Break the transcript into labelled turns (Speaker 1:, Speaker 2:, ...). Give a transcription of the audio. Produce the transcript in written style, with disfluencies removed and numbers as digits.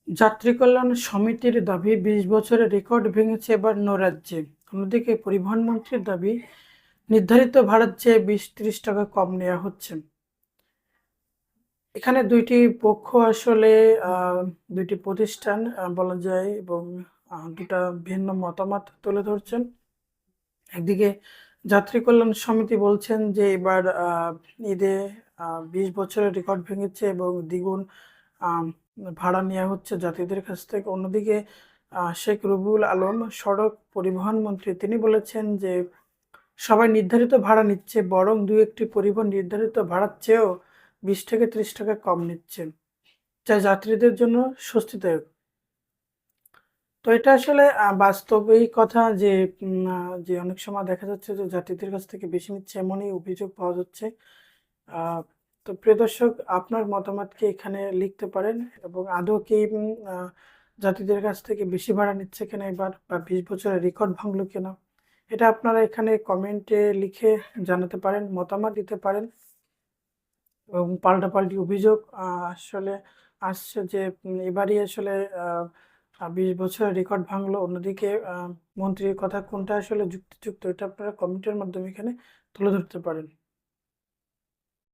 Speaker 1: যাত্রী কল্যাণ সমিতির দাবি 20 বছরের রেকর্ড ভেঙেছে এবার নৌরাজ্যে। অন্যদিকে পরিবহন মন্ত্রীর দাবি নির্ধারিত ভাড়ার চেয়ে 20-30 টাকা কম নেওয়া হচ্ছে। এখানে দুইটি পক্ষ আসলে দুইটি প্রতিষ্ঠান বলা যায়, এবং দুটা ভিন্ন মতামত তুলে ধরছেন। একদিকে যাত্রী কল্যাণ সমিতি বলছেন যে এবার ঈদে 20 বছরের রেকর্ড ভেঙেছে এবং দ্বিগুণ আম, ভাড়া নেওয়া হচ্ছে যাত্রীদের কাছ থেকে। অন্যদিকে শেখ রুবুল আলম সড়ক পরিবহন মন্ত্রী, তিনি বলেছেন যে সবাই নির্ধারিত ভাড়া নিচ্ছে, বরং দু একটি পরিবহন নির্ধারিত ভাড়ার চেয়েও 20 থেকে 30 টাকা কম নিচ্ছে, যা যাত্রীদের জন্য স্বস্তিদায়ক। তো এটা আসলে বাস্তবিক কথা যে যে অনেক সময় দেখা যাচ্ছে যে যাত্রীদের কাছ থেকে বেশি নিচ্ছে, এমনই অভিযোগ পাওয়া যাচ্ছে। আহ, তো প্রিয় দর্শক, আপনার মতামতকে এখানে লিখতে পারেন, এবং আদৌ কি যাত্রীদের কাছ থেকে বেশি ভাড়া নিচ্ছে কিনা এবার, বা 20 বছরের রেকর্ড ভাঙলো কিনা, এটা আপনারা এখানে কমেন্টে লিখে জানাতে পারেন, মতামত দিতে পারেন। এবং পাল্টাপাল্টি অভিযোগ আসলে আসছে যে এবারই আসলে 20 বছরের রেকর্ড ভাঙলো। অন্যদিকে মন্ত্রীর কথা কোনটা আসলে যুক্তিযুক্ত, এটা আপনারা কমেন্টের মাধ্যমে এখানে তুলে ধরতে পারেন।